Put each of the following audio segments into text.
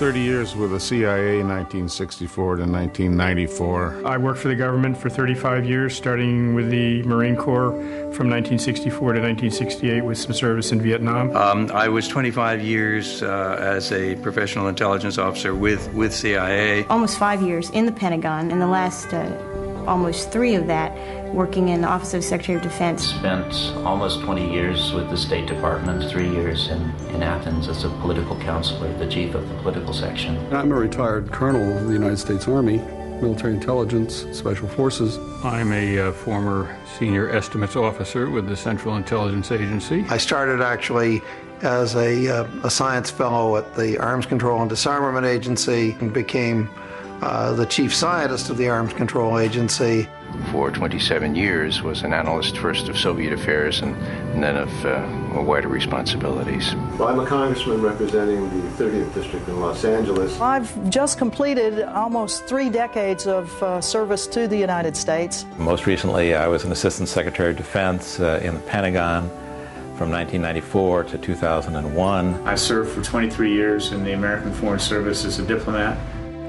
30 years with the CIA, 1964 to 1994. I worked for the government for 35 years, starting with the Marine Corps from 1964 to 1968 with some service in Vietnam. I was 25 years as a professional intelligence officer with CIA. Almost 5 years in the Pentagon, and the last almost 3 of that working in the Office of Secretary of Defense. Spent almost 20 years with the State Department, 3 years in Athens as a political counselor, the chief of the political section. I'm a retired colonel of the United States Army, military intelligence, special forces. I'm a former senior estimates officer with the Central Intelligence Agency. I started actually as a science fellow at the Arms Control and Disarmament Agency and became the chief scientist of the Arms Control Agency. For 27 years was an analyst first of Soviet affairs and then of wider responsibilities. Well, I'm a congressman representing the 30th District in Los Angeles. I've just completed almost 3 decades of service to the United States. Most recently, I was an assistant secretary of defense in the Pentagon from 1994 to 2001. I served for 23 years in the American Foreign Service as a diplomat.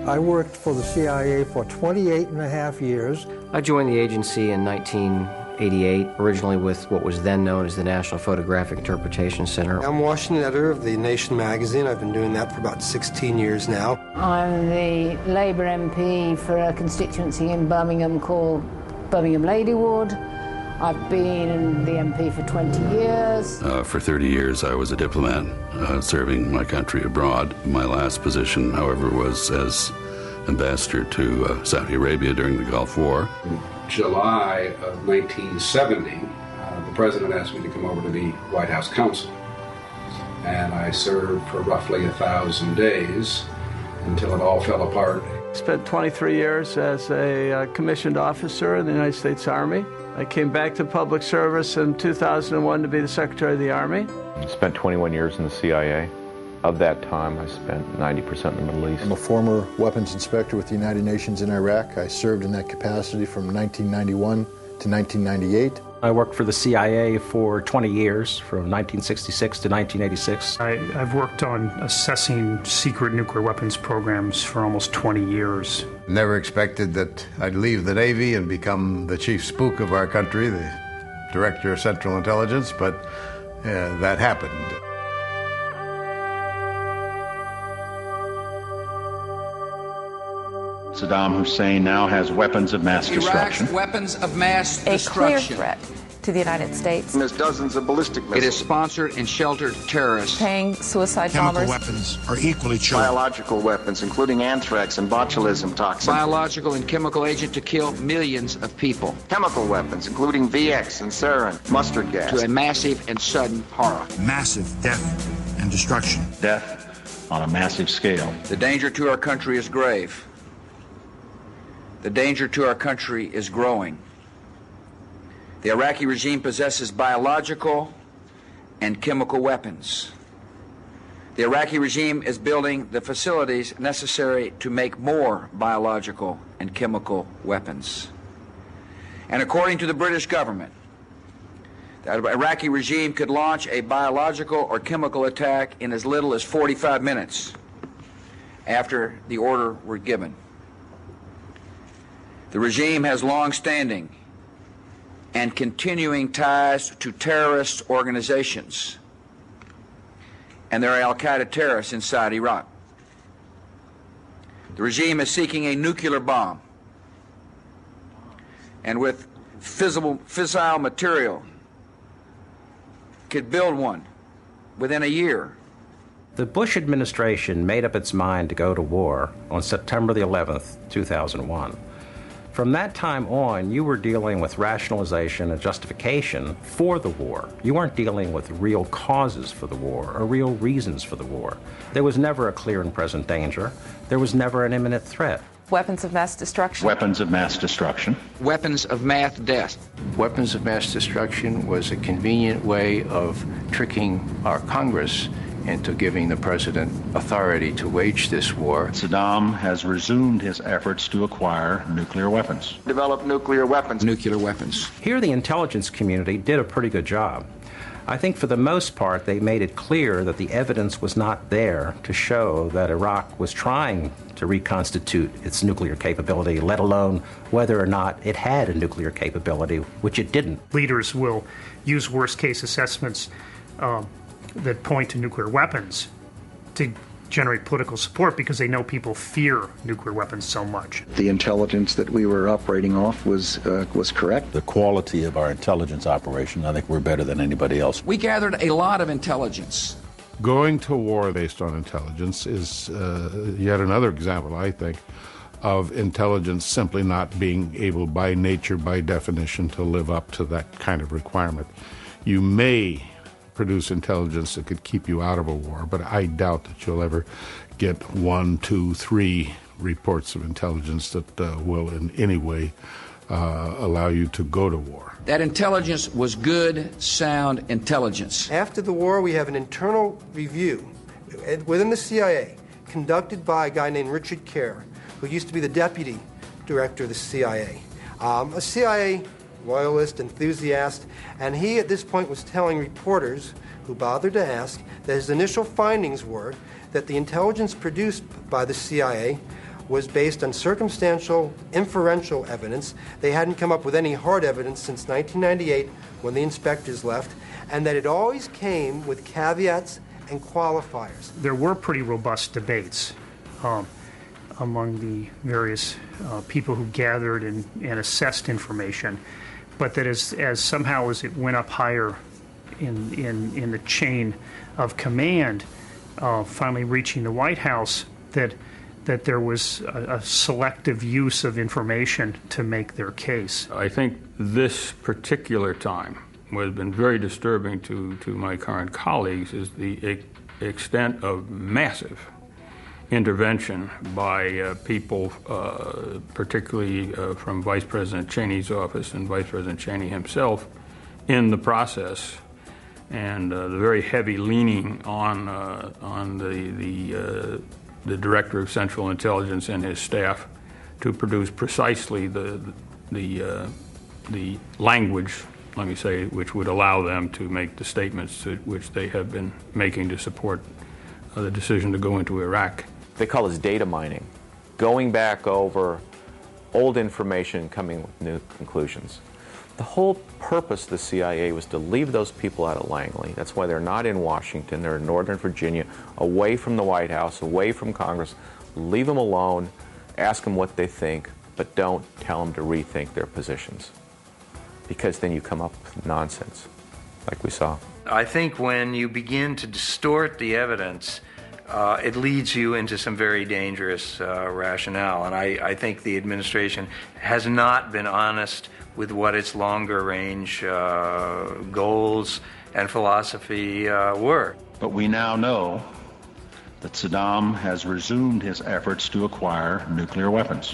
I worked for the CIA for 28.5 years. I joined the agency in 1988, originally with what was then known as the National Photographic Interpretation Center. I'm Washington editor of The Nation magazine. I've been doing that for about 16 years now. I'm the Labour MP for a constituency in Birmingham called Birmingham Lady Ward. I've been the MP for 20 years. For 30 years I was a diplomat serving my country abroad. My last position, however, was as ambassador to Saudi Arabia during the Gulf War. In July of 1970, the president asked me to come over to be White House counsel. And I served for roughly 1,000 days until it all fell apart. Spent 23 years as a commissioned officer in the United States Army. I came back to public service in 2001 to be the Secretary of the Army. Spent 21 years in the CIA. Of that time, I spent 90% in the Middle East. I'm a former weapons inspector with the United Nations in Iraq. I served in that capacity from 1991 to 1998. I worked for the CIA for 20 years, from 1966 to 1986. I've worked on assessing secret nuclear weapons programs for almost 20 years. Never expected that I'd leave the Navy and become the chief spook of our country, the director of Central Intelligence, but that happened. Saddam Hussein now has weapons of mass destruction. Iraq's weapons of mass destruction. A clear threat to the United States. There's dozens of ballistic missiles. It has sponsored and sheltered terrorists. Paying suicide Chemical bombers. weapons are equally chilling. Biological weapons, including anthrax and botulism toxins. Biological and chemical agent to kill millions of people. Chemical weapons, including VX and sarin, mustard gas. To a massive and sudden horror. Massive death and destruction. Death on a massive scale. The danger to our country is grave. The danger to our country is growing. The Iraqi regime possesses biological and chemical weapons. The Iraqi regime is building the facilities necessary to make more biological and chemical weapons. And according to the British government, the Iraqi regime could launch a biological or chemical attack in as little as 45 minutes after the order were given. The regime has long-standing and continuing ties to terrorist organizations, and there are al-Qaeda terrorists inside Iraq. The regime is seeking a nuclear bomb, and with fissile material could build one within a year. The Bush administration made up its mind to go to war on September the 11th, 2001. From that time on, you were dealing with rationalization and justification for the war. You weren't dealing with real causes for the war or real reasons for the war. There was never a clear and present danger. There was never an imminent threat. Weapons of mass destruction. Weapons of mass destruction. Weapons of mass death. Weapons of mass destruction was a convenient way of tricking our Congress into giving the president authority to wage this war. Saddam has resumed his efforts to acquire nuclear weapons. Develop nuclear weapons. Nuclear weapons. Here the intelligence community did a pretty good job. I think for the most part they made it clear that the evidence was not there to show that Iraq was trying to reconstitute its nuclear capability, let alone whether or not it had a nuclear capability, which it didn't. Leaders will use worst-case assessments that point to nuclear weapons to generate political support because they know people fear nuclear weapons so much. The intelligence that we were operating off was correct. The quality of our intelligence operation, I think we're better than anybody else. We gathered a lot of intelligence. Going to war based on intelligence is yet another example, I think, of intelligence simply not being able by nature, by definition, to live up to that kind of requirement. You may produce intelligence that could keep you out of a war, but I doubt that you'll ever get 1, 2, 3 reports of intelligence that will in any way allow you to go to war. That intelligence was good, sound intelligence. After the war, we have an internal review within the CIA conducted by a guy named Richard Kerr, who used to be the deputy director of the CIA. A CIA loyalist, enthusiast, and he at this point was telling reporters who bothered to ask that his initial findings were that the intelligence produced by the CIA was based on circumstantial, inferential evidence. They hadn't come up with any hard evidence since 1998 when the inspectors left, and that it always came with caveats and qualifiers. There were pretty robust debates among the various people who gathered and assessed information, but that as somehow as it went up higher in the chain of command, finally reaching the White House, that there was a selective use of information to make their case. I think this particular time, what has been very disturbing to my current colleagues, is the extent of massive intervention by people, particularly from Vice President Cheney's office and Vice President Cheney himself, in the process, and the very heavy leaning on the Director of Central Intelligence and his staff to produce precisely the language, let me say, which would allow them to make the statements which they have been making to support the decision to go into Iraq. They call this data mining, going back over old information and coming with new conclusions. The whole purpose of the CIA was to leave those people out of Langley. That's why they're not in Washington, they're in Northern Virginia, away from the White House, away from Congress. Leave them alone, ask them what they think, but don't tell them to rethink their positions, because then you come up with nonsense, like we saw. I think when you begin to distort the evidence, it leads you into some very dangerous rationale. And I think the administration has not been honest with what its longer range goals and philosophy were. But we now know that Saddam has resumed his efforts to acquire nuclear weapons.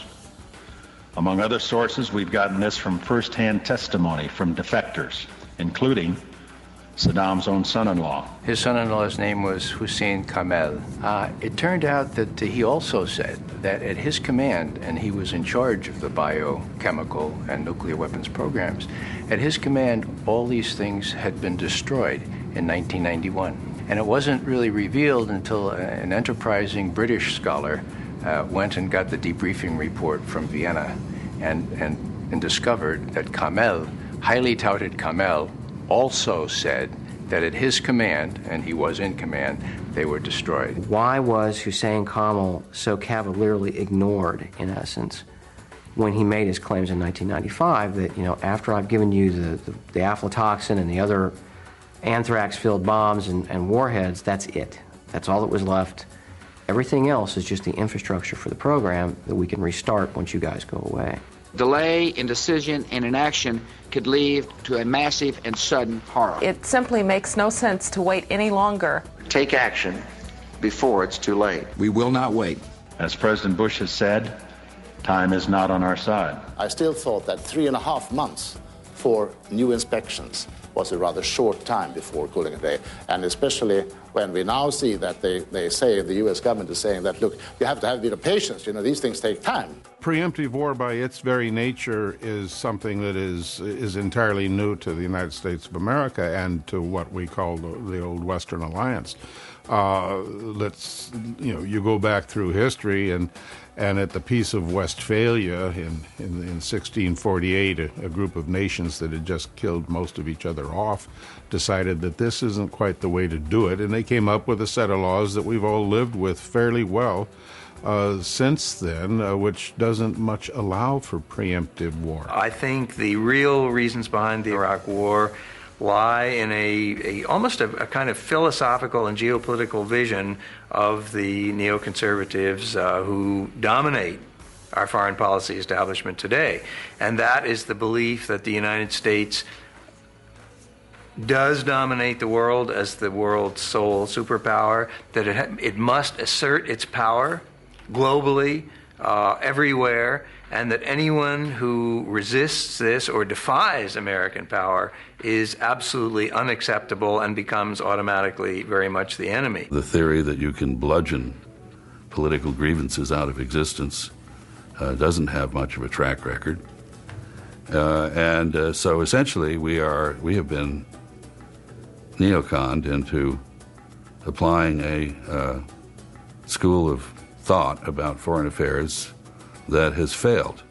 Among other sources, we've gotten this from first-hand testimony from defectors, including Saddam's own son-in-law. His son-in-law's name was Hussein Kamel. It turned out that he also said that at his command, and he was in charge of the biochemical and nuclear weapons programs, at his command, all these things had been destroyed in 1991. And it wasn't really revealed until an enterprising British scholar went and got the debriefing report from Vienna and discovered that Kamel, highly touted Kamel, also said that at his command, and he was in command, they were destroyed. Why was Hussein Kamel so cavalierly ignored, in essence, when he made his claims in 1995 that, after I've given you the aflatoxin and the other anthrax-filled bombs and warheads, that's it. That's all that was left. Everything else is just the infrastructure for the program that we can restart once you guys go away. Delay in decision and inaction could lead to a massive and sudden horror. It simply makes no sense to wait any longer. Take action before it's too late. We will not wait. As President Bush has said, time is not on our side. I still thought that 3.5 months for new inspections was a rather short time before calling a day, and especially when we now see that they say, the U.S. government is saying that, look, you have to have a bit of patience, these things take time. preemptive war by its very nature is something that is entirely new to the United States of America and to what we call the old Western Alliance. You go back through history, and at the Peace of Westphalia in 1648, a group of nations that had just killed most of each other off decided that this isn't quite the way to do it, and they came up with a set of laws that we've all lived with fairly well since then, which doesn't much allow for preemptive war. I think the real reasons behind the Iraq War lie in almost a kind of philosophical and geopolitical vision of the neoconservatives who dominate our foreign policy establishment today. And that is the belief that the United States does dominate the world as the world's sole superpower, that it must assert its power globally, everywhere, and that anyone who resists this or defies American power is absolutely unacceptable and becomes automatically very much the enemy. The theory that you can bludgeon political grievances out of existence doesn't have much of a track record. So essentially we have been neoconned into applying a school of thought about foreign affairs that has failed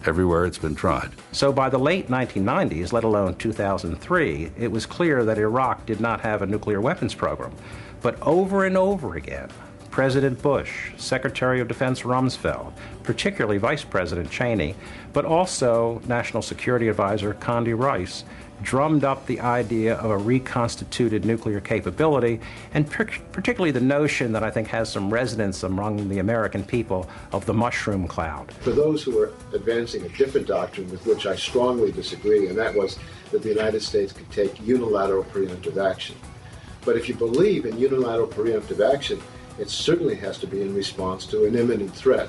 everywhere it's been tried. So by the late 1990s, let alone 2003, it was clear that Iraq did not have a nuclear weapons program. But over and over again, President Bush, Secretary of Defense Rumsfeld, particularly Vice President Cheney, but also National Security Advisor Condi Rice, drummed up the idea of a reconstituted nuclear capability, and particularly the notion that I think has some resonance among the American people of the mushroom cloud. For those who are advancing a different doctrine with which I strongly disagree, and that was that the United States could take unilateral preemptive action. But if you believe in unilateral preemptive action, it certainly has to be in response to an imminent threat.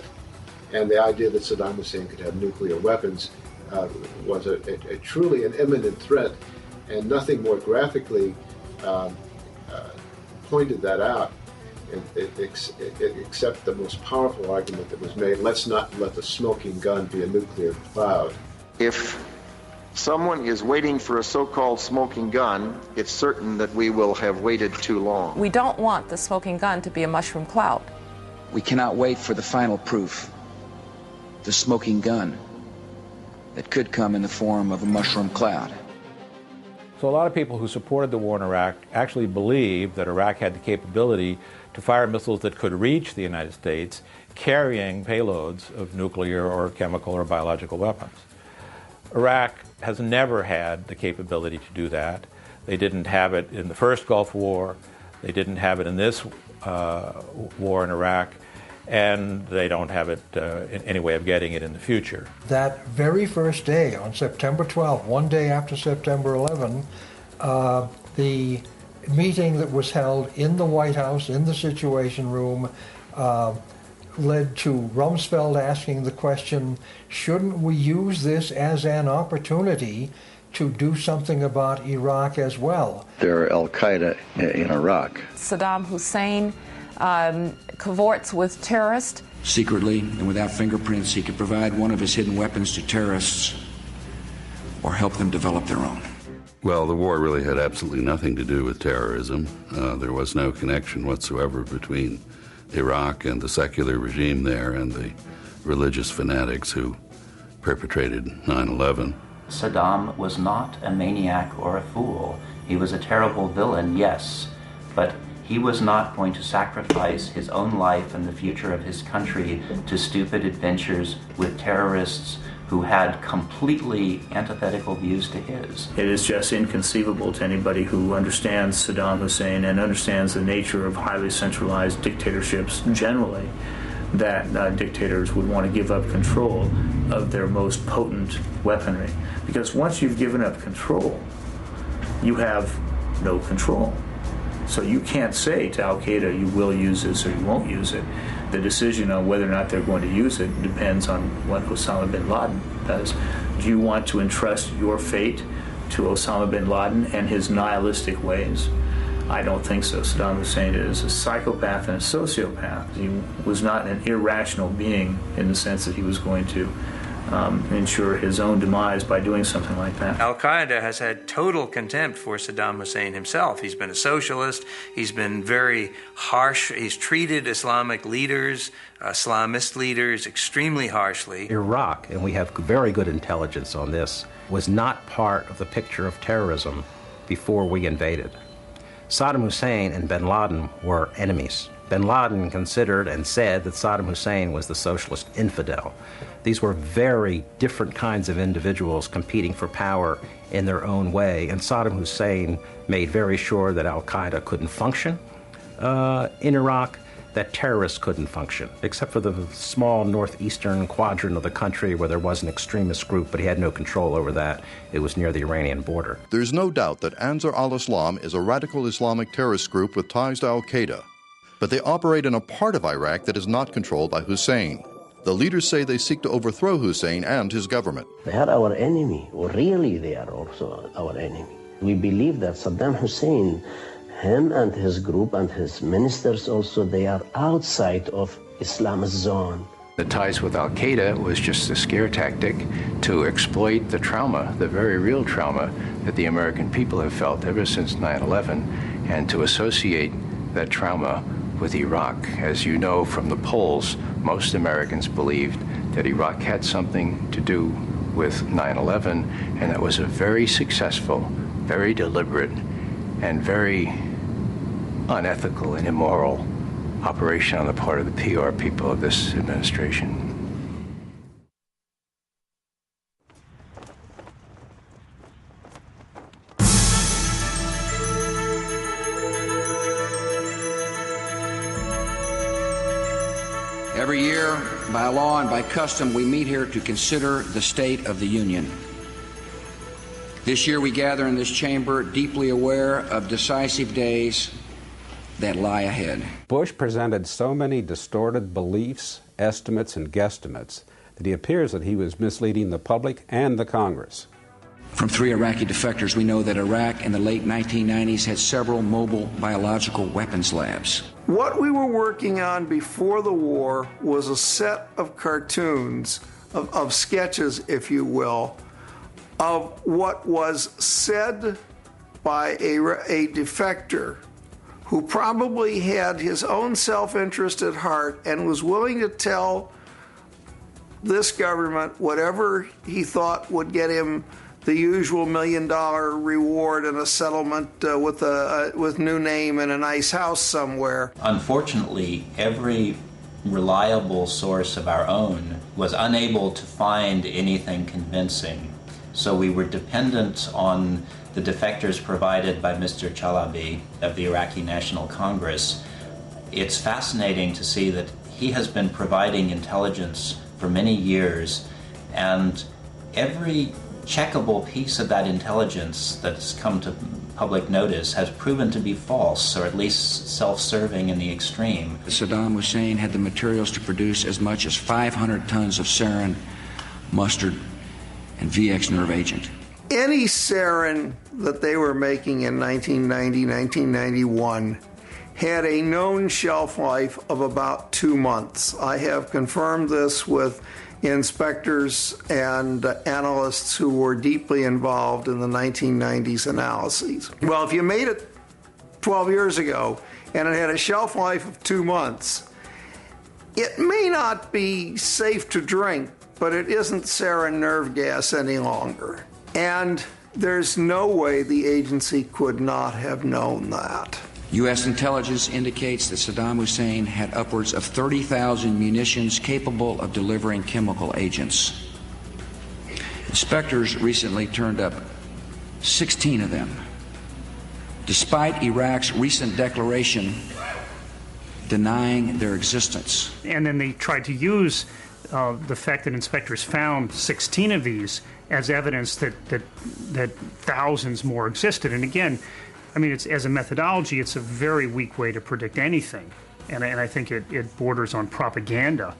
And the idea that Saddam Hussein could have nuclear weapons was a truly an imminent threat, and nothing more graphically pointed that out except the most powerful argument that was made: let's not let the smoking gun be a nuclear cloud. If someone is waiting for a so-called smoking gun, it's certain that we will have waited too long. We don't want the smoking gun to be a mushroom cloud. We cannot wait for the final proof, the smoking gun, that could come in the form of a mushroom cloud. So a lot of people who supported the war in Iraq actually believed that Iraq had the capability to fire missiles that could reach the United States carrying payloads of nuclear or chemical or biological weapons. Iraq has never had the capability to do that. They didn't have it in the first Gulf War. They didn't have it in this war in Iraq. And they don't have it in any way of getting it in the future. That very first day, on September 12th, one day after September 11, the meeting that was held in the White House, in the Situation Room, led to Rumsfeld asking the question, shouldn't we use this as an opportunity to do something about Iraq as well? There are al-Qaeda in Iraq. Saddam Hussein cavorts with terrorists. Secretly and without fingerprints, he could provide one of his hidden weapons to terrorists or help them develop their own. Well, the war really had absolutely nothing to do with terrorism. There was no connection whatsoever between Iraq and the secular regime there and the religious fanatics who perpetrated 9/11. Saddam was not a maniac or a fool. He was a terrible villain, yes, but he was not going to sacrifice his own life and the future of his country to stupid adventures with terrorists who had completely antithetical views to his. It is just inconceivable to anybody who understands Saddam Hussein and understands the nature of highly centralized dictatorships generally, that dictators would want to give up control of their most potent weaponry. Because once you've given up control, you have no control. So you can't say to al-Qaeda, you will use this or you won't use it. The decision on whether or not they're going to use it depends on what Osama bin Laden does. Do you want to entrust your fate to Osama bin Laden and his nihilistic ways? I don't think so. Saddam Hussein is a psychopath and a sociopath. He was not an irrational being in the sense that he was going to ensure his own demise by doing something like that. Al-Qaeda has had total contempt for Saddam Hussein himself. He's been a socialist. He's been very harsh. He's treated Islamic leaders, Islamist leaders, extremely harshly. Iraq, and we have very good intelligence on this, was not part of the picture of terrorism before we invaded. Saddam Hussein and bin Laden were enemies. Bin Laden considered and said that Saddam Hussein was the socialist infidel. These were very different kinds of individuals competing for power in their own way, and Saddam Hussein made very sure that al-Qaeda couldn't function in Iraq, that terrorists couldn't function, except for the small northeastern quadrant of the country where there was an extremist group, but he had no control over that. It was near the Iranian border. There's no doubt that Ansar al-Islam is a radical Islamic terrorist group with ties to al-Qaeda. But they operate in a part of Iraq that is not controlled by Hussein. The leaders say they seek to overthrow Hussein and his government. They are our enemy, or really they are also our enemy. We believe that Saddam Hussein, him and his group and his ministers also, they are outside of Islam's zone. The ties with al-Qaeda was just a scare tactic to exploit the trauma, the very real trauma that the American people have felt ever since 9/11, and to associate that trauma with Iraq. As you know from the polls, most Americans believed that Iraq had something to do with 9/11, and that was a very successful, very deliberate, and very unethical and immoral operation on the part of the PR people of this administration. Every year, by law and by custom, we meet here to consider the state of the Union. This year we gather in this chamber deeply aware of decisive days that lie ahead. Bush presented so many distorted beliefs, estimates, and guesstimates that it appears that he was misleading the public and the Congress. From 3 Iraqi defectors, we know that Iraq in the late 1990s had several mobile biological weapons labs. What we were working on before the war was a set of cartoons, of sketches, if you will, of what was said by a defector who probably had his own self-interest at heart and was willing to tell this government whatever he thought would get him the usual $1 million reward and a settlement with new name and a nice house somewhere. Unfortunately, every reliable source of our own was unable to find anything convincing. So we were dependent on the defectors provided by Mr. 𝙸🾘 of the Iraqi National Congress. It's fascinating to see that he has been providing intelligence for many years, and every checkable piece of that intelligence that's come to public notice has proven to be false, or at least self-serving in the extreme. Saddam Hussein had the materials to produce as much as 500 tons of sarin, mustard, and VX nerve agent. Any sarin that they were making in 1990, 1991 had a known shelf life of about 2 months. I have confirmed this with inspectors and analysts who were deeply involved in the 1990s analyses. Well, if you made it 12 years ago and it had a shelf life of 2 months, it may not be safe to drink, but it isn't sarin nerve gas any longer. And there's no way the agency could not have known that. U.S. intelligence indicates that Saddam Hussein had upwards of 30,000 munitions capable of delivering chemical agents. Inspectors recently turned up 16 of them, despite Iraq's recent declaration denying their existence. And then they tried to use the fact that inspectors found 16 of these as evidence that thousands more existed. And again, I mean, it's, as a methodology, it's a very weak way to predict anything. And I think it borders on propaganda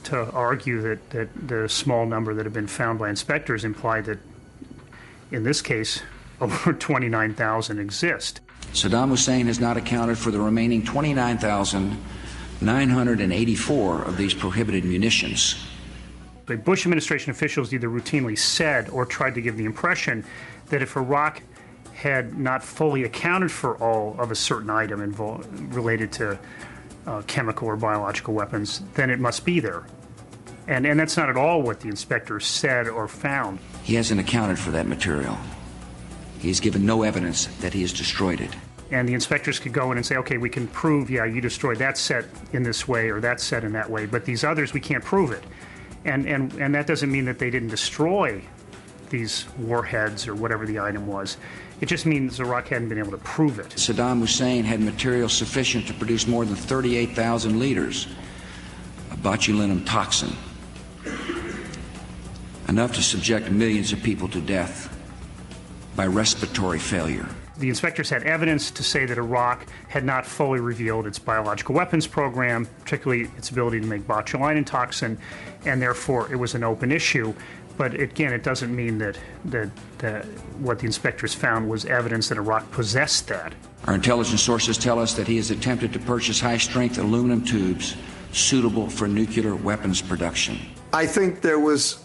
to argue that the small number that have been found by inspectors imply that, in this case, over 29,000 exist. Saddam Hussein has not accounted for the remaining 29,984 of these prohibited munitions. The Bush administration officials either routinely said or tried to give the impression that if Iraq had not fully accounted for all of a certain item related to chemical or biological weapons, then it must be there. And that's not at all what the inspectors said or found. He hasn't accounted for that material. He has given no evidence that he has destroyed it. And the inspectors could go in and say, okay, we can prove, yeah, you destroyed that set in this way or that set in that way, but these others, we can't prove it. And that doesn't mean that they didn't destroy these warheads or whatever the item was. It just means Iraq hadn't been able to prove it. Saddam Hussein had material sufficient to produce more than 38,000 liters of botulinum toxin, enough to subject millions of people to death by respiratory failure. The inspectors had evidence to say that Iraq had not fully revealed its biological weapons program, particularly its ability to make botulinum toxin, and therefore it was an open issue. But again, it doesn't mean that what the inspectors found was evidence that Iraq possessed that. Our intelligence sources tell us that he has attempted to purchase high-strength aluminum tubes suitable for nuclear weapons production. I think there was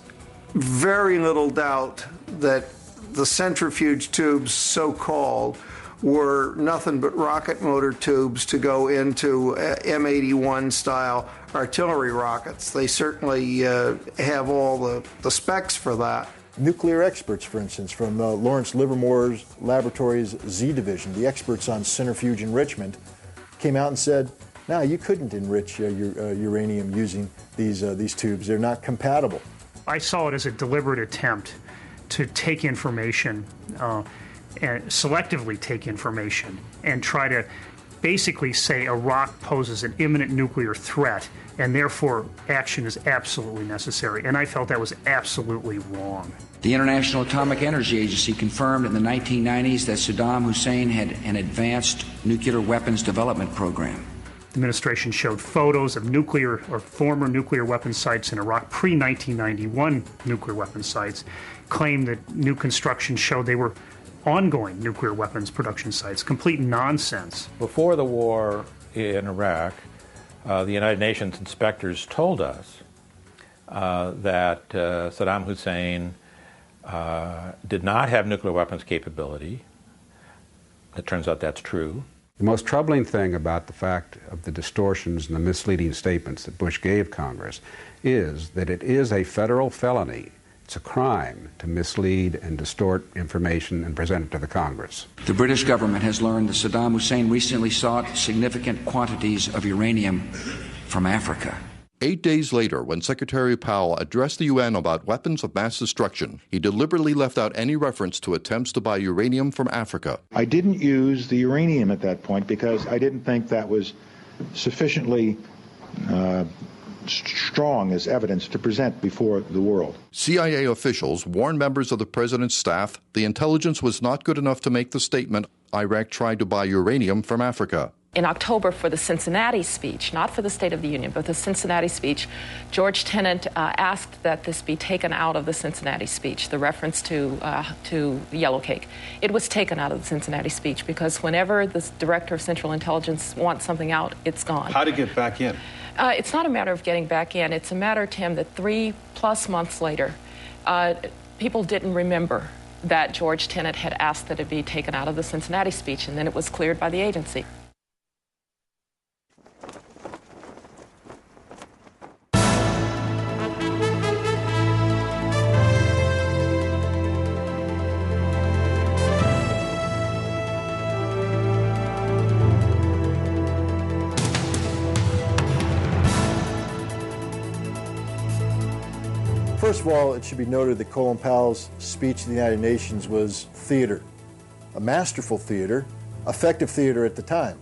very little doubt that the centrifuge tubes, so-called, were nothing but rocket motor tubes to go into M81 style artillery rockets. They certainly have all the specs for that. Nuclear experts, for instance, from Lawrence Livermore's laboratory's Z division, the experts on centrifuge enrichment, came out and said, no, you couldn't enrich your uranium using these tubes. They're not compatible. I saw it as a deliberate attempt to take information and selectively take information and try to basically say Iraq poses an imminent nuclear threat and therefore action is absolutely necessary. And I felt that was absolutely wrong. The International Atomic Energy Agency confirmed in the 1990s that Saddam Hussein had an advanced nuclear weapons development program. The administration showed photos of nuclear or former nuclear weapon sites in Iraq, pre-1991 nuclear weapon sites, claimed that new construction showed they were ongoing nuclear weapons production sites. Complete nonsense. Before the war in Iraq, the United Nations inspectors told us that Saddam Hussein did not have nuclear weapons capability. It turns out that's true. The most troubling thing about the fact of the distortions and the misleading statements that Bush gave Congress is that it is a federal felony. It's a crime to mislead and distort information and present it to the Congress. The British government has learned that Saddam Hussein recently sought significant quantities of uranium from Africa. 8 days later, when Secretary Powell addressed the UN about weapons of mass destruction, he deliberately left out any reference to attempts to buy uranium from Africa. I didn't use the uranium at that point because I didn't think that was sufficiently strong as evidence to present before the world. CIA officials warned members of the president's staff the intelligence was not good enough to make the statement Iraq tried to buy uranium from Africa. In October, for the Cincinnati speech, not for the State of the Union, but the Cincinnati speech, George Tenet asked that this be taken out of the Cincinnati speech, the reference to yellow cake. It was taken out of the Cincinnati speech because whenever the Director of Central Intelligence wants something out, it's gone. How to get back in? It's not a matter of getting back in. It's a matter, Tim, that 3+ months later, people didn't remember that George Tenet had asked that it be taken out of the Cincinnati speech, and then it was cleared by the agency. First of all, it should be noted that Colin Powell's speech to the United Nations was theater, a masterful theater, effective theater at the time.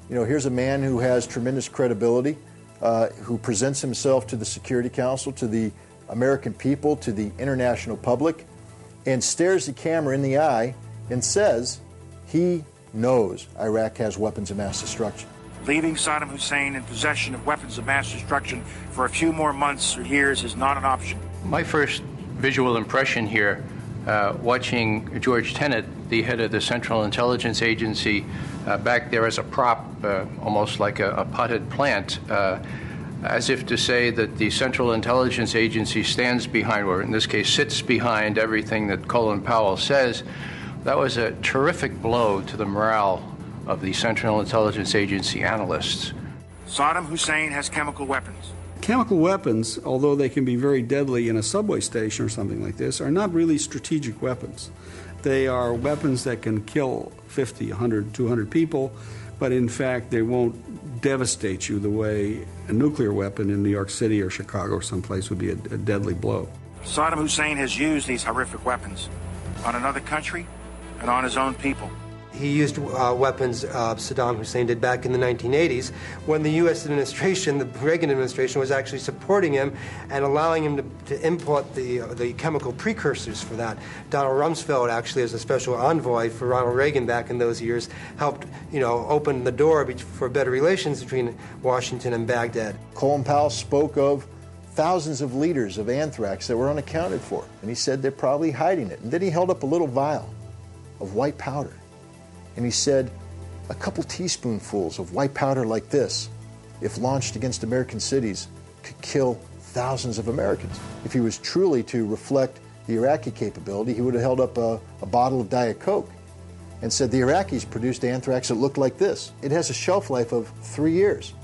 Here's a man who has tremendous credibility, who presents himself to the Security Council, to the American people, to the international public, and stares the camera in the eye and says he knows Iraq has weapons of mass destruction. Leaving Saddam Hussein in possession of weapons of mass destruction for a few more months or years is not an option. My first visual impression here watching George Tenet, the head of the Central Intelligence Agency, back there as a prop, almost like a potted plant, as if to say that the Central Intelligence Agency stands behind, or in this case sits behind, everything that Colin Powell says. That was a terrific blow to the morale of the Central Intelligence Agency analysts. Saddam Hussein has chemical weapons. Chemical weapons, although they can be very deadly in a subway station or something like this, are not really strategic weapons. They are weapons that can kill 50, 100, 200 people, but in fact they won't devastate you the way a nuclear weapon in New York City or Chicago or someplace would be a deadly blow. Saddam Hussein has used these horrific weapons on another country and on his own people. He used weapons Saddam Hussein did back in the 1980s when the U.S. administration, the Reagan administration, was actually supporting him and allowing him to import the chemical precursors for that. Donald Rumsfeld, actually, as a special envoy for Ronald Reagan back in those years, helped, open the door for better relations between Washington and Baghdad. Colin Powell spoke of thousands of liters of anthrax that were unaccounted for, and he said they're probably hiding it. And then he held up a little vial of white powder. And he said, a couple teaspoonfuls of white powder like this, if launched against American cities, could kill thousands of Americans. If he was truly to reflect the Iraqi capability, he would have held up a bottle of Diet Coke and said the Iraqis produced anthrax that looked like this. It has a shelf life of 3 years.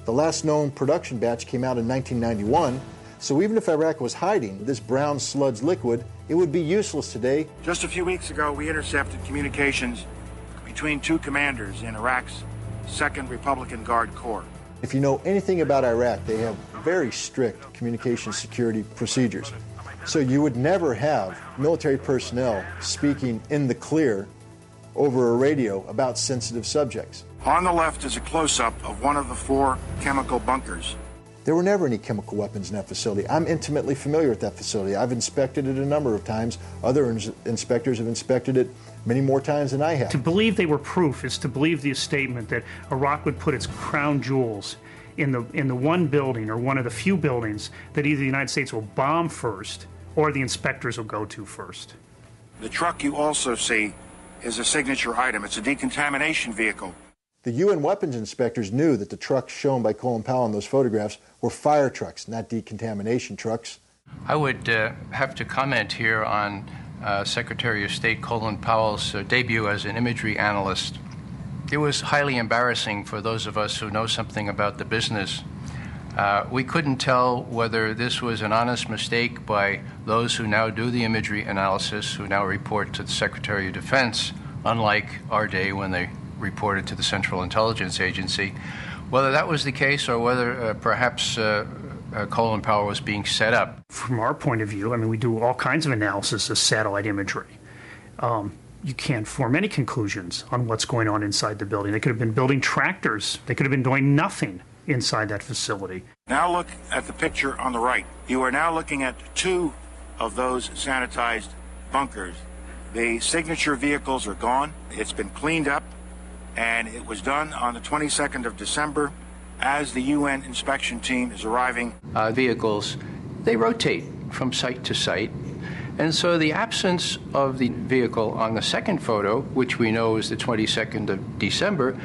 The last known production batch came out in 1991, so even if Iraq was hiding this brown sludge liquid, it would be useless today. Just a few weeks ago, we intercepted communications between two commanders in Iraq's 2nd Republican Guard Corps. If you know anything about Iraq, they have very strict communication security procedures. So you would never have military personnel speaking in the clear over a radio about sensitive subjects. On the left is a close-up of one of the 4 chemical bunkers. There were never any chemical weapons in that facility. I'm intimately familiar with that facility. I've inspected it a number of times. Other inspectors have inspected it many more times than I have. To believe they were proof is to believe the statement that Iraq would put its crown jewels in the one building or one of the few buildings that either the United States will bomb first or the inspectors will go to first. The truck you also see is a signature item. It's a decontamination vehicle. The UN weapons inspectors knew that the trucks shown by Colin Powell in those photographs were fire trucks, not decontamination trucks. I would have to comment here on Secretary of State Colin Powell's debut as an imagery analyst. It was highly embarrassing for those of us who know something about the business. We couldn't tell whether this was an honest mistake by those who now do the imagery analysis, who now report to the Secretary of Defense, unlike our day when they reported to the Central Intelligence Agency, whether that was the case or whether perhaps Colin Powell was being set up. From our point of view, I mean, we do all kinds of analysis of satellite imagery. You can't form any conclusions on what's going on inside the building. They could have been building tractors. They could have been doing nothing inside that facility. Now look at the picture on the right. You are now looking at 2 of those sanitized bunkers. The signature vehicles are gone. It's been cleaned up, and it was done on the 22nd of December as the UN inspection team is arriving. Vehicles, they rotate from site to site. And so the absence of the vehicle on the second photo, which we know is the 22nd of December,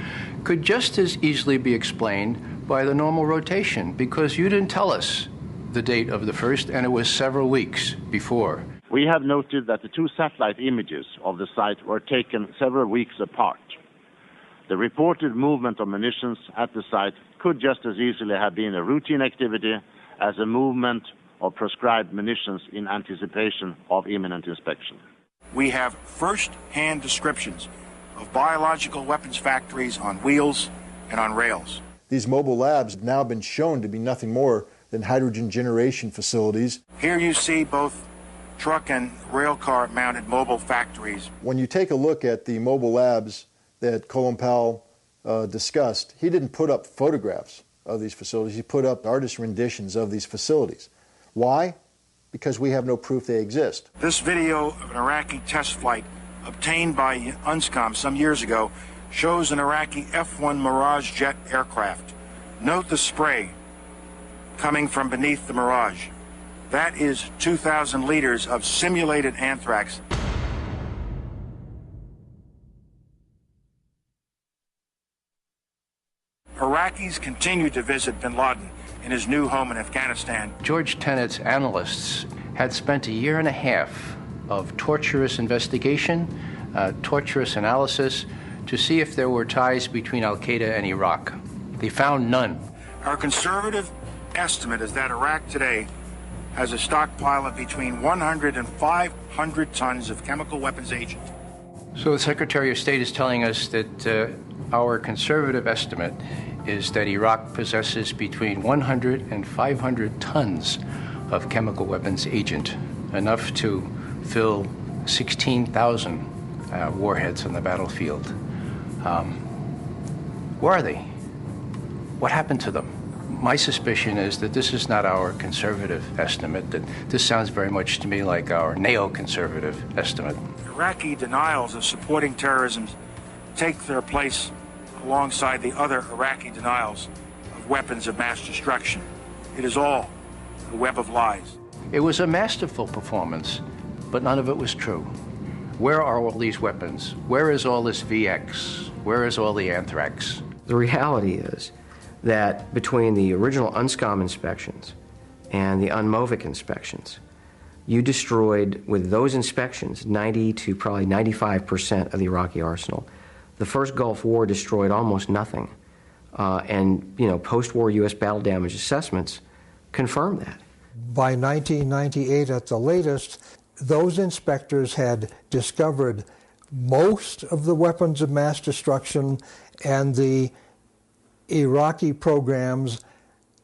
could just as easily be explained by the normal rotation, because you didn't tell us the date of the first, and it was several weeks before. We have noted that the 2 satellite images of the site were taken several weeks apart. The reported movement of munitions at the site could just as easily have been a routine activity as a movement of prescribed munitions in anticipation of imminent inspection. We have first-hand descriptions of biological weapons factories on wheels and on rails. These mobile labs have now been shown to be nothing more than hydrogen generation facilities. Here you see both truck and rail car mounted mobile factories. When you take a look at the mobile labs that Colin Powell discussed, he didn't put up photographs of these facilities. He put up artist renditions of these facilities. Why? Because we have no proof they exist. This video of an Iraqi test flight obtained by UNSCOM some years ago shows an Iraqi F-1 Mirage jet aircraft. Note the spray coming from beneath the Mirage. That is 2,000 liters of simulated anthrax. Iraqis continue to visit bin Laden in his new home in Afghanistan. George Tenet's analysts had spent a year and a half of torturous investigation, torturous analysis, to see if there were ties between al-Qaeda and Iraq. They found none. Our conservative estimate is that Iraq today has a stockpile of between 100 and 500 tons of chemical weapons agent. So the Secretary of State is telling us that our conservative estimate is that Iraq possesses between 100 and 500 tons of chemical weapons agent, enough to fill 16,000 warheads on the battlefield. Where are they? What happened to them? My suspicion is that this is not our conservative estimate, that this sounds very much to me like our neoconservative estimate. Iraqi denials of supporting terrorism take their place alongside the other Iraqi denials of weapons of mass destruction. It is all a web of lies. It was a masterful performance, but none of it was true. Where are all these weapons? Where is all this VX? Where is all the anthrax? The reality is that between the original UNSCOM inspections and the UNMOVIC inspections, you destroyed, with those inspections, 90 to probably 95% of the Iraqi arsenal. The first Gulf War destroyed almost nothing. And, post-war U.S. battle damage assessments confirm that. By 1998 at the latest, those inspectors had discovered most of the weapons of mass destruction, and the Iraqi programs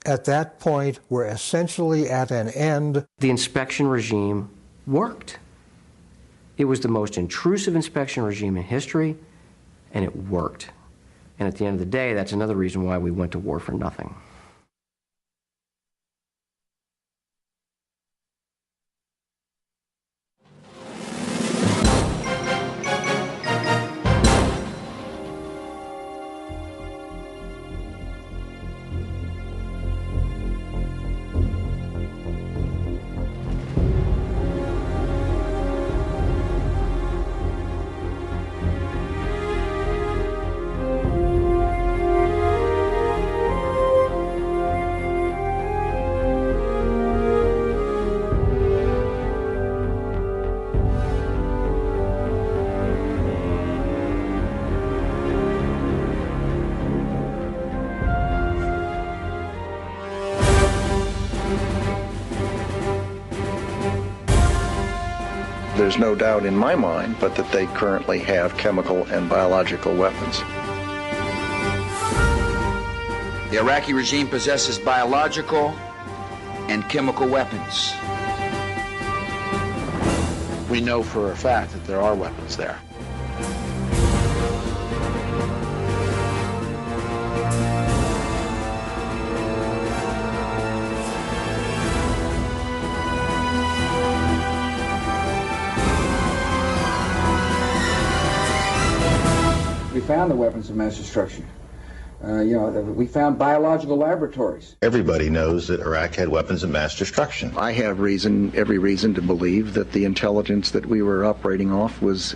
at that point were essentially at an end. The inspection regime worked. It was the most intrusive inspection regime in history, and it worked. And at the end of the day, that's another reason why we went to war for nothing. There's no doubt in my mind but that they currently have chemical and biological weapons. The Iraqi regime possesses biological and chemical weapons. We know for a fact that there are weapons there. We found the weapons of mass destruction. We found biological laboratories. Everybody knows that Iraq had weapons of mass destruction. I have every reason to believe that the intelligence that we were operating off was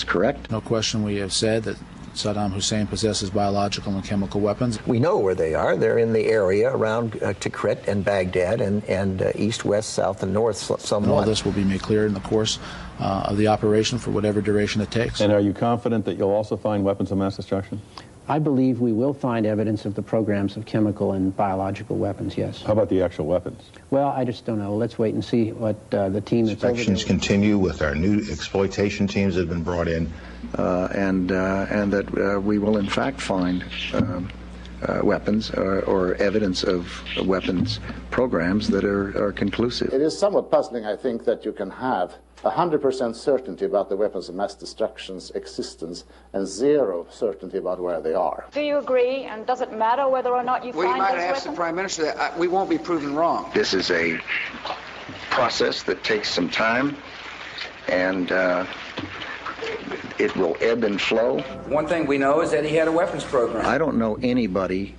correct. No question we have said that Saddam Hussein possesses biological and chemical weapons. We know where they are. They're in the area around Tikrit and Baghdad and east, west, south, and north somewhat. And all this will be made clear in the course of the operation for whatever duration it takes. And are you confident that you'll also find weapons of mass destruction? I believe we will find evidence of the programs of chemical and biological weapons, yes. How about the actual weapons? Well, I just don't know. Let's wait and see what the team that's over there... Inspections continue with our new exploitation teams that have been brought in, and that we will in fact find weapons or evidence of weapons programs that are conclusive. It is somewhat puzzling, I think, that you can have 100% certainty about the weapons of mass destruction's existence and zero certainty about where they are. Do you agree, and does it matter whether or not you find those weapons? Well, you might ask the Prime Minister that. We won't be proven wrong. This is a process that takes some time, and it will ebb and flow. One thing we know is that he had a weapons program. I don't know anybody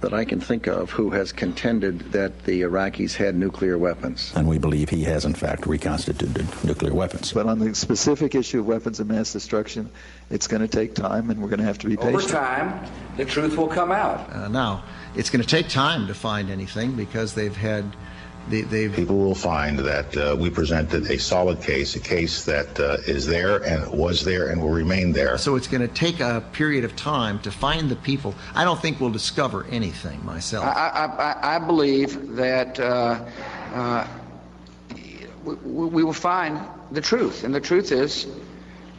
that I can think of who has contended that the Iraqis had nuclear weapons. And we believe he has, in fact, reconstituted nuclear weapons. But on the specific issue of weapons of mass destruction, it's going to take time, and we're going to have to be patient. Over time, the truth will come out. Now, it's going to take time to find anything because People will find that we presented a solid case, a case that is there and was there and will remain there. So it's going to take a period of time to find the people. I don't think we'll discover anything myself. I believe that we will find the truth, and the truth is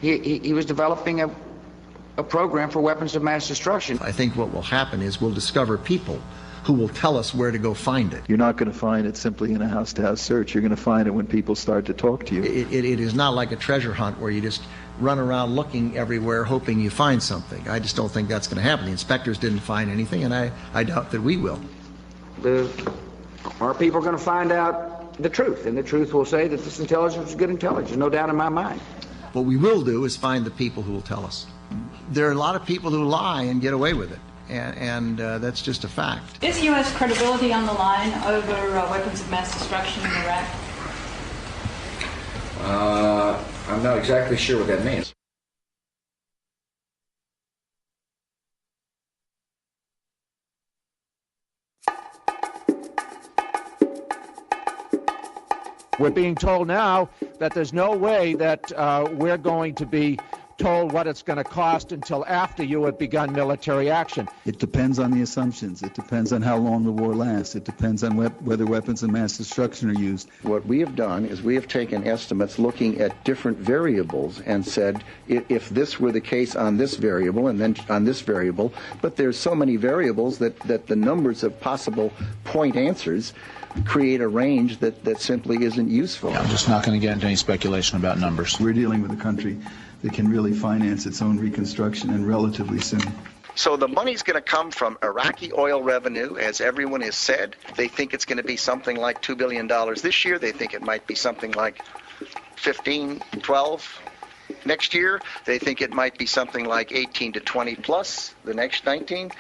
he was developing a program for weapons of mass destruction. I think what will happen is we'll discover people who will tell us where to go find it. You're not going to find it simply in a house-to-house search. You're going to find it when people start to talk to you. It is not like a treasure hunt where you just run around looking everywhere hoping you find something. I just don't think that's going to happen. The inspectors didn't find anything, and I doubt that we will. Our people are going to find out the truth, and the truth will say that this intelligence is good intelligence, no doubt in my mind. What we will do is find the people who will tell us. There are a lot of people who lie and get away with it. And that's just a fact. Is U.S. credibility on the line over weapons of mass destruction in Iraq? I'm not exactly sure what that means. We're being told now that there's no way that we're going to be told what it's going to cost until after you have begun military action. It depends on the assumptions. It depends on how long the war lasts. It depends on whether weapons of mass destruction are used. What we have done is we have taken estimates looking at different variables and said, if this were the case on this variable and then on this variable, but there's so many variables that the numbers of possible point answers create a range that simply isn't useful. I'm just not going to get into any speculation about numbers. We're dealing with a country that can really finance its own reconstruction and relatively soon. So the money's going to come from Iraqi oil revenue, as everyone has said. They think it's going to be something like $2 billion this year. They think it might be something like 15, 12 next year. They think it might be something like 18 to 20 plus the next 19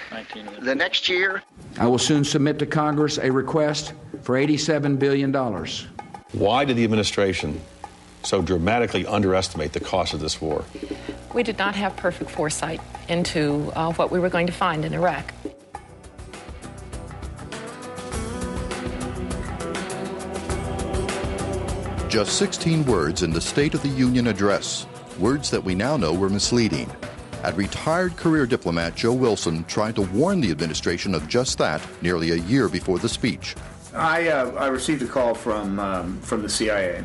the next year. I will soon submit to Congress a request for $87 billion. Why did the administration so dramatically underestimate the cost of this war? We did not have perfect foresight into what we were going to find in Iraq. Just 16 words in the State of the Union address, words that we now know were misleading. And retired career diplomat Joe Wilson tried to warn the administration of just that nearly a year before the speech. I received a call from the CIA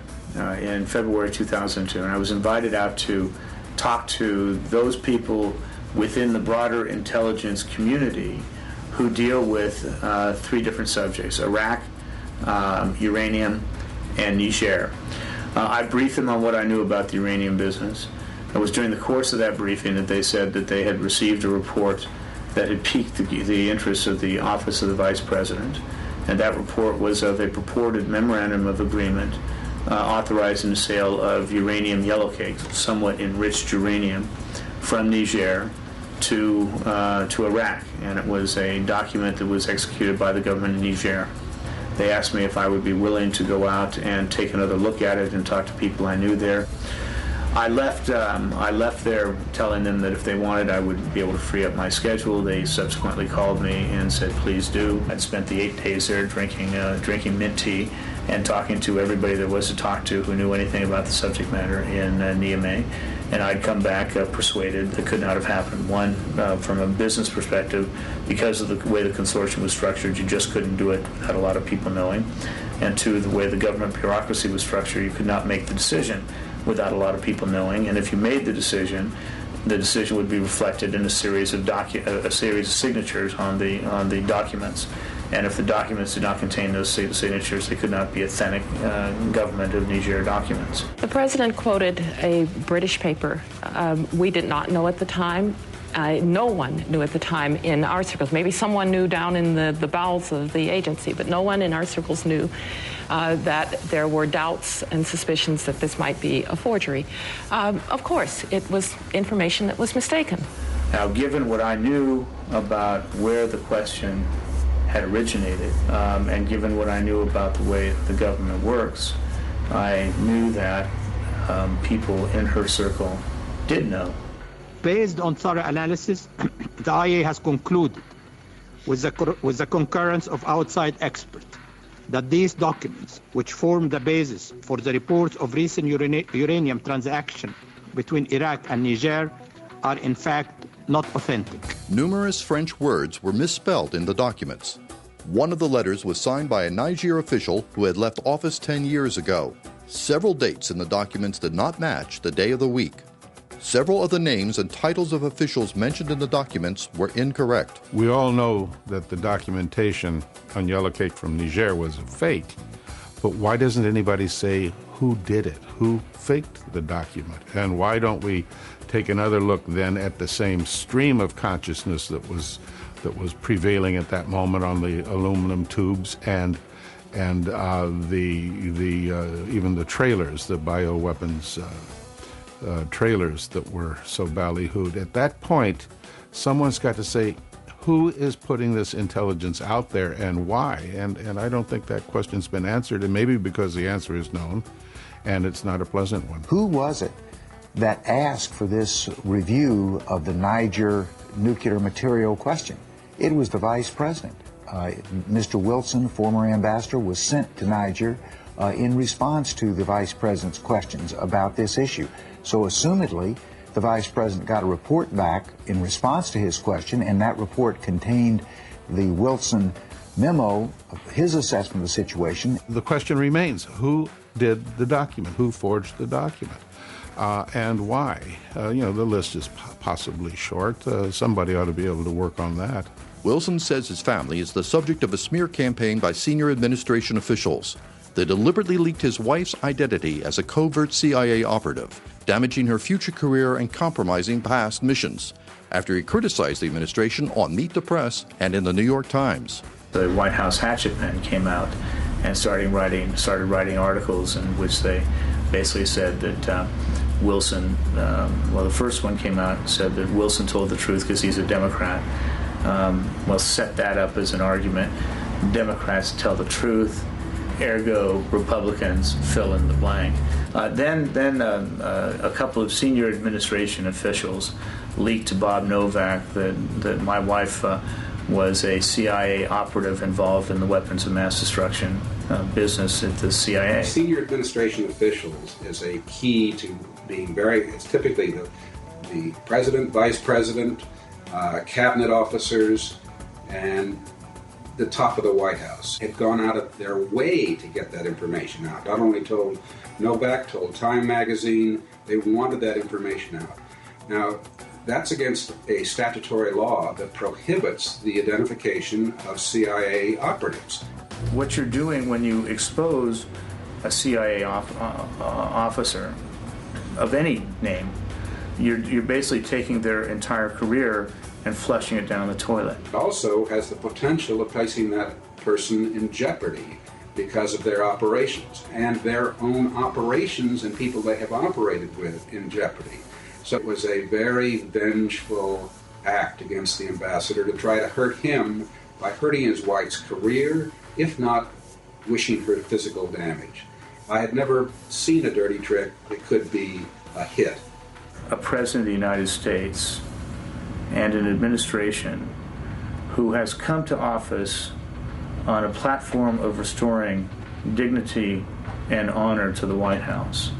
in February 2002, and I was invited out to talk to those people within the broader intelligence community who deal with three different subjects: Iraq, uranium, and Niger. I briefed them on what I knew about the uranium business. It was during the course of that briefing that they said that they had received a report that had piqued the interest of the Office of the Vice President, and that report was of a purported memorandum of agreement authorizing the sale of uranium yellowcake, somewhat enriched uranium, from Niger to Iraq, and it was a document that was executed by the government of Niger. They asked me if I would be willing to go out and take another look at it and talk to people I knew there. I left there telling them that if they wanted, I would be able to free up my schedule. They subsequently called me and said, please do. I'd spent the 8 days there drinking mint tea and talking to everybody there was to talk to who knew anything about the subject matter in Niamey. And I'd come back persuaded that could not have happened. One, from a business perspective, because of the way the consortium was structured, you just couldn't do it without a lot of people knowing. And two, the way the government bureaucracy was structured, you could not make the decision without a lot of people knowing. And if you made the decision would be reflected in a series of signatures on the documents. And if the documents did not contain those signatures, they could not be authentic government of Niger documents. The president quoted a British paper. We did not know at the time. No one knew at the time in our circles. Maybe someone knew down in the bowels of the agency, but no one in our circles knew that there were doubts and suspicions that this might be a forgery. Of course, it was information that was mistaken. Now, given what I knew about where the question had originated. And given what I knew about the way the government works, I knew that people in her circle did know. Based on thorough analysis, the IA has concluded, with the concurrence of outside experts, that these documents, which form the basis for the reports of recent uranium transaction between Iraq and Niger, are in fact not authentic. Numerous French words were misspelled in the documents. One of the letters was signed by a Niger official who had left office 10 years ago. Several dates in the documents did not match the day of the week. Several of the names and titles of officials mentioned in the documents were incorrect. We all know that the documentation on Yellow Cake from Niger was a fake, but why doesn't anybody say who did it, who faked the document? And why don't we take another look then at the same stream of consciousness that was prevailing at that moment on the aluminum tubes and even the trailers, the bioweapons trailers that were so ballyhooed. At that point, someone's got to say, who is putting this intelligence out there and why? And I don't think that question's been answered, and maybe because the answer is known, and it's not a pleasant one. Who was it that asked for this review of the Niger nuclear material question? It was the Vice President. Mr. Wilson, former ambassador, was sent to Niger in response to the Vice President's questions about this issue. So assumedly, the Vice President got a report back in response to his question, and that report contained the Wilson memo, his assessment of the situation. The question remains, who did the document? Who forged the document? And why? The list is possibly short. Somebody ought to be able to work on that. Wilson says his family is the subject of a smear campaign by senior administration officials. They deliberately leaked his wife's identity as a covert CIA operative, damaging her future career and compromising past missions, after he criticized the administration on Meet the Press and in the New York Times. The White House hatchet men came out and started writing articles in which they basically said that Wilson, the first one came out and said that Wilson told the truth because he's a Democrat. Set that up as an argument. Democrats tell the truth, ergo Republicans fill in the blank. Then a couple of senior administration officials leaked to Bob Novak that my wife was a CIA operative involved in the weapons of mass destruction business at the CIA. Senior administration officials is a key to being it's typically the president, vice president, cabinet officers, and the top of the White House had gone out of their way to get that information out. Not only told Novak, told Time magazine, they wanted that information out. Now, that's against a statutory law that prohibits the identification of CIA operatives. What you're doing when you expose a CIA officer of any name, you're basically taking their entire career and flushing it down the toilet. It also has the potential of placing that person in jeopardy because of their operations, and their own operations and people they have operated with in jeopardy. So it was a very vengeful act against the ambassador to try to hurt him by hurting his wife's career, if not wishing her physical damage. I had never seen a dirty trick that could be a hit. A president of the United States and an administration who has come to office on a platform of restoring dignity and honor to the White House.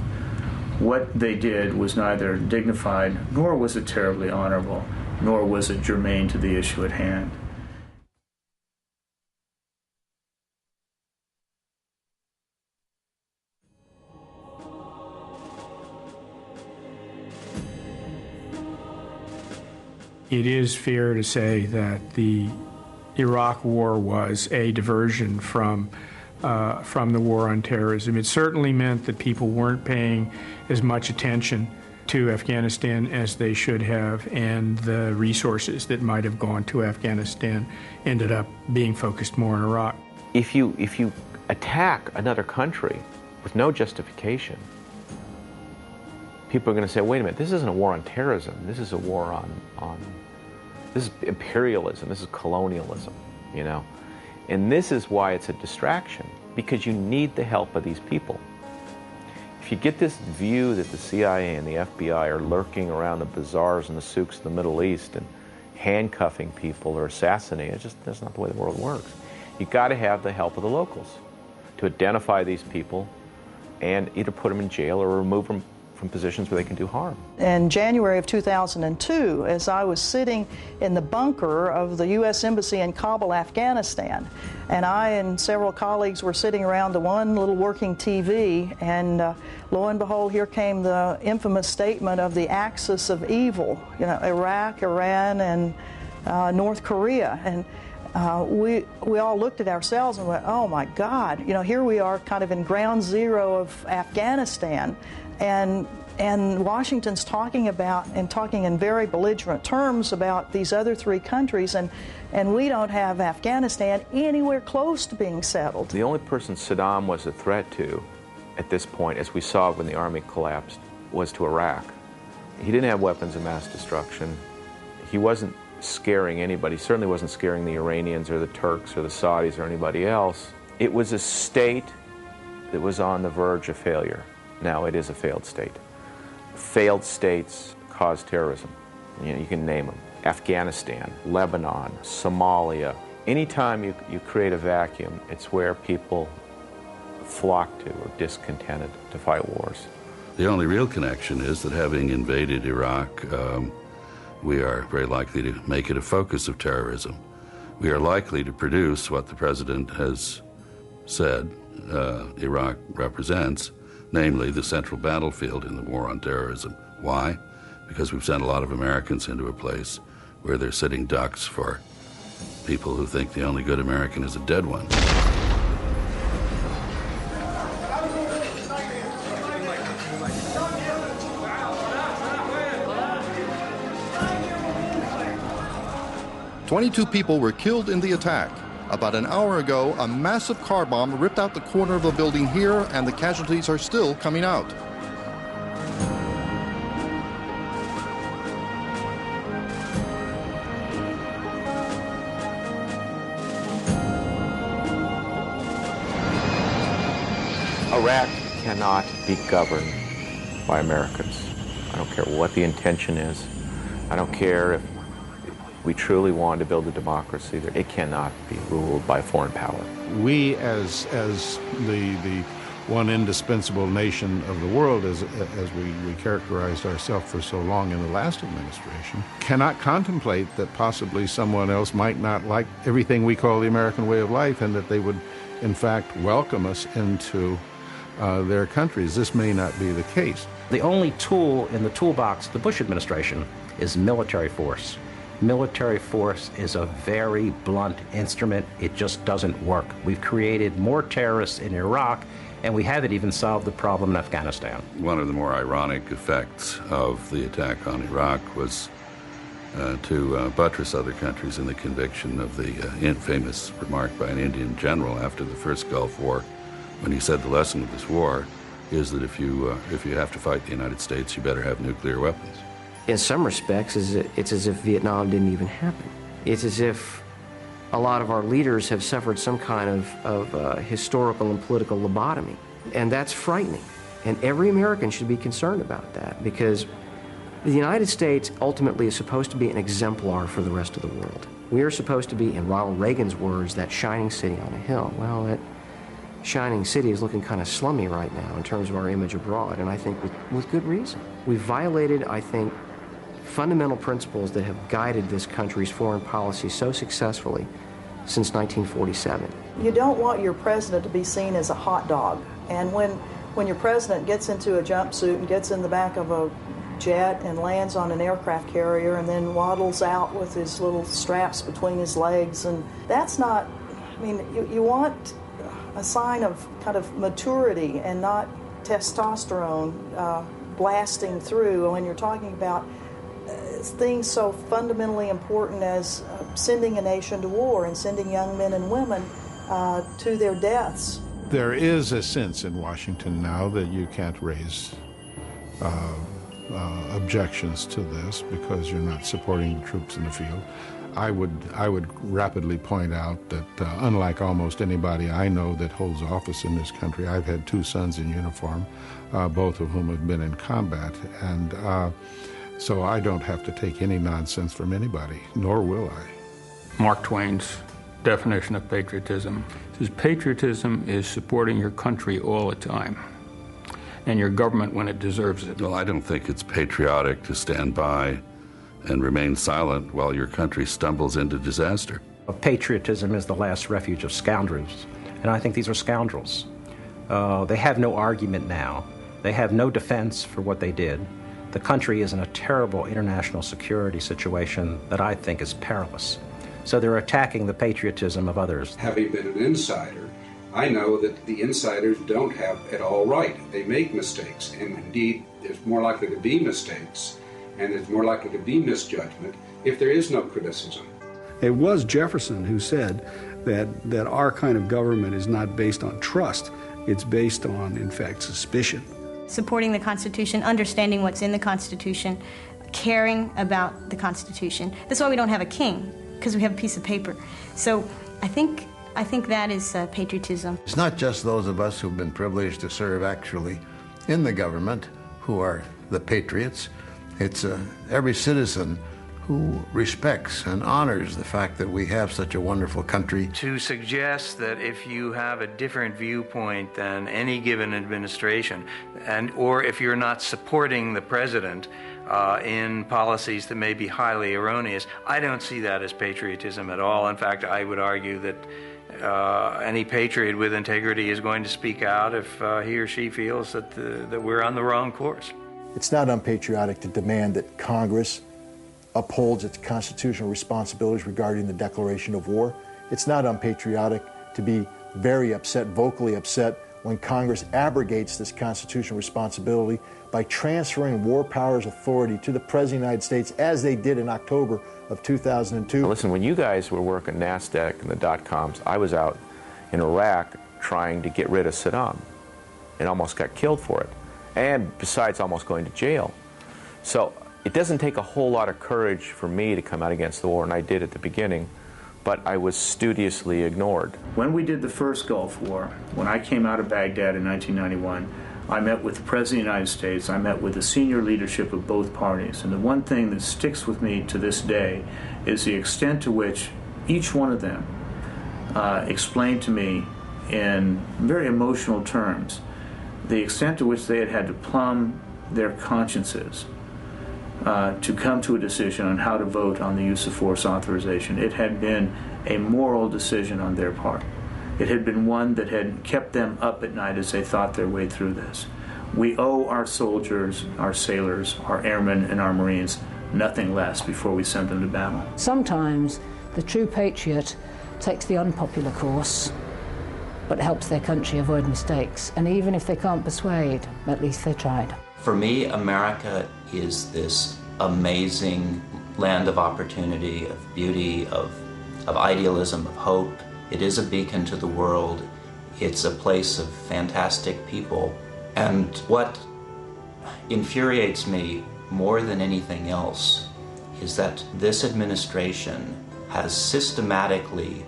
What they did was neither dignified, nor was it terribly honorable, nor was it germane to the issue at hand. It is fair to say that the Iraq War was a diversion from the war on terrorism. It certainly meant that people weren't paying as much attention to Afghanistan as they should have, and the resources that might have gone to Afghanistan ended up being focused more in Iraq. If you attack another country with no justification, people are going to say, wait a minute, this isn't a war on terrorism, this is a war on this is imperialism, this is colonialism, And this is why it's a distraction, because you need the help of these people. If you get this view that the CIA and the FBI are lurking around the bazaars and the souks of the Middle East and handcuffing people or assassinating, that's not the way the world works. You've got to have the help of the locals to identify these people and either put them in jail or remove them from positions where they can do harm. In January of 2002, as I was sitting in the bunker of the U.S. Embassy in Kabul, Afghanistan, and I and several colleagues were sitting around the one little working TV, and lo and behold, here came the infamous statement of the axis of evil, you know, Iraq, Iran, and North Korea. And we all looked at ourselves and went, oh my God, you know, here we are kind of in ground zero of Afghanistan, and Washington's talking about and talking in very belligerent terms about these other three countries, and we don't have Afghanistan anywhere close to being settled. The only person Saddam was a threat to at this point, as we saw when the army collapsed, was to Iraq. He didn't have weapons of mass destruction. He wasn't scaring anybody. He certainly wasn't scaring the Iranians or the Turks or the Saudis or anybody else. It was a state that was on the verge of failure. Now it is a failed state. Failed states cause terrorism. You know, you can name them. Afghanistan, Lebanon, Somalia. Anytime you create a vacuum, it's where people flock to or discontented to fight wars. The only real connection is that having invaded Iraq, we are very likely to make it a focus of terrorism. We are likely to produce what the president has said Iraq represents, namely the central battlefield in the war on terrorism. Why? Because we've sent a lot of Americans into a place where they're sitting ducks for people who think the only good American is a dead one. "22 people were killed in the attack. About an hour ago, a massive car bomb ripped out the corner of the building here, and the casualties are still coming out." Iraq cannot be governed by Americans. I don't care what the intention is. I don't care if we truly want to build a democracy. It cannot be ruled by foreign power. We, as the one indispensable nation of the world, as we characterized ourselves for so long in the last administration, cannot contemplate that possibly someone else might not like everything we call the American way of life, and that they would, in fact, welcome us into their countries. This may not be the case. The only tool in the toolbox of the Bush administration is military force. Military force is a very blunt instrument. It just doesn't work. We've created more terrorists in Iraq, and we haven't even solved the problem in Afghanistan. One of the more ironic effects of the attack on Iraq was to buttress other countries in the conviction of the famous remark by an Indian general after the first Gulf War, when he said the lesson of this war is that if you have to fight the United States, you better have nuclear weapons. In some respects, it's as if Vietnam didn't even happen. It's as if a lot of our leaders have suffered some kind of historical and political lobotomy. And that's frightening. And every American should be concerned about that, because the United States ultimately is supposed to be an exemplar for the rest of the world. We are supposed to be, in Ronald Reagan's words, that shining city on a hill. Well, that shining city is looking kind of slummy right now in terms of our image abroad, and I think with good reason. We've violated, I think, fundamental principles that have guided this country's foreign policy so successfully since 1947. You don't want your president to be seen as a hot dog. And when your president gets into a jumpsuit and gets in the back of a jet and lands on an aircraft carrier and then waddles out with his little straps between his legs, and that's not, I mean, you want a sign of kind of maturity and not testosterone blasting through when you're talking about things so fundamentally important as sending a nation to war and sending young men and women to their deaths. There is a sense in Washington now that you can't raise objections to this because you're not supporting the troops in the field. I would rapidly point out that unlike almost anybody I know that holds office in this country, I've had 2 sons in uniform, both of whom have been in combat, and so I don't have to take any nonsense from anybody, nor will I. Mark Twain's definition of patriotism says patriotism is supporting your country all the time and your government when it deserves it. Well, I don't think it's patriotic to stand by and remain silent while your country stumbles into disaster. Patriotism is the last refuge of scoundrels, and I think these are scoundrels. They have no argument now. They have no defense for what they did. The country is in a terrible international security situation that I think is perilous. So they're attacking the patriotism of others. Having been an insider, I know that the insiders don't have it all right. They make mistakes, and indeed there's more likely to be mistakes and there's more likely to be misjudgment if there is no criticism. It was Jefferson who said that our kind of government is not based on trust. It's based on, in fact, suspicion. Supporting the Constitution, understanding what's in the Constitution, caring about the Constitution. That's why we don't have a king, because we have a piece of paper. So I think that is patriotism. It's not just those of us who've been privileged to serve actually in the government who are the patriots. It's every citizen who respects and honors the fact that we have such a wonderful country. To suggest that if you have a different viewpoint than any given administration, or if you're not supporting the president in policies that may be highly erroneous, I don't see that as patriotism at all. In fact, I would argue that any patriot with integrity is going to speak out if he or she feels that we're on the wrong course. It's not unpatriotic to demand that Congress upholds its constitutional responsibilities regarding the declaration of war. It's not unpatriotic to be very upset, vocally upset, when Congress abrogates this constitutional responsibility by transferring war powers authority to the President of the United States, as they did in October of 2002. Now listen, when you guys were working NASDAQ and the dot-coms, I was out in Iraq trying to get rid of Saddam and almost got killed for it. And besides, almost going to jail. So it doesn't take a whole lot of courage for me to come out against the war, and I did at the beginning, but I was studiously ignored. When we did the first Gulf War, when I came out of Baghdad in 1991, I met with the President of the United States, I met with the senior leadership of both parties, and the one thing that sticks with me to this day is the extent to which each one of them explained to me in very emotional terms the extent to which they had had to plumb their consciences to come to a decision on how to vote on the use of force authorization. It had been a moral decision on their part. It had been one that had kept them up at night as they thought their way through this. We owe our soldiers, our sailors, our airmen, and our Marines nothing less before we send them to battle. Sometimes the true patriot takes the unpopular course, but helps their country avoid mistakes. And even if they can't persuade, at least they tried. For me, America is this amazing land of opportunity, of beauty, of idealism, of hope. It is a beacon to the world. It's a place of fantastic people. And what infuriates me more than anything else is that this administration has systematically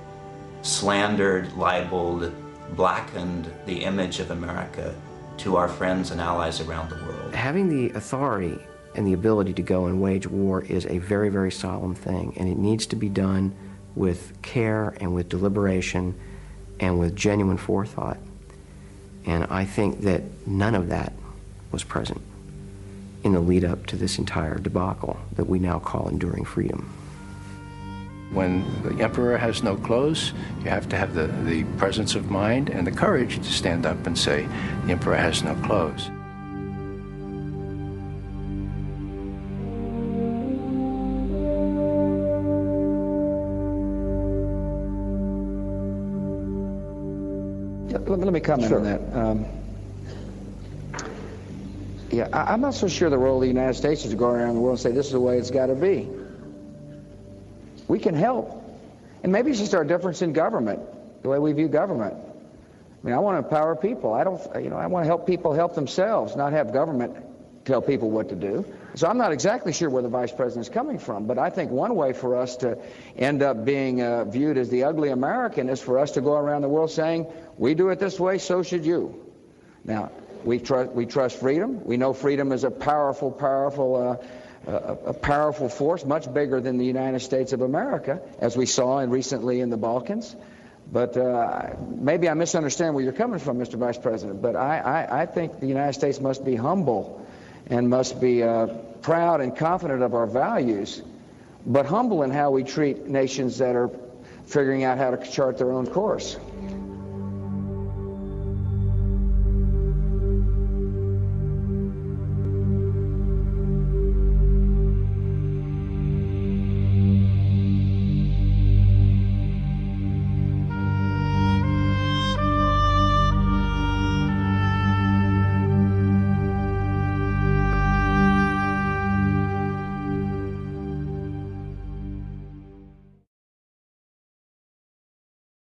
slandered, libeled, blackened the image of America to our friends and allies around the world. Having the authority and the ability to go and wage war is a very, very solemn thing, and it needs to be done with care and with deliberation and with genuine forethought. And I think that none of that was present in the lead up to this entire debacle that we now call enduring freedom. When the emperor has no clothes, you have to have the presence of mind and the courage to stand up and say, the emperor has no clothes. Let me comment on that. I'm not so sure the role of the United States is to go around the world and say this is the way it's got to be. We can help. And maybe it's just our difference in government, the way we view government. I mean, I want to empower people. I want to help people help themselves, not have government tell people what to do. So I'm not exactly sure where the vice president is coming from, but I think one way for us to end up being viewed as the ugly American is for us to go around the world saying, we do it this way, so should you. Now, we trust freedom. We know freedom is a powerful force, much bigger than the United States of America, as we saw recently in the Balkans. But maybe I misunderstand where you're coming from, Mr. Vice President, but I think the United States must be humble and must be proud and confident of our values, but humble in how we treat nations that are figuring out how to chart their own course.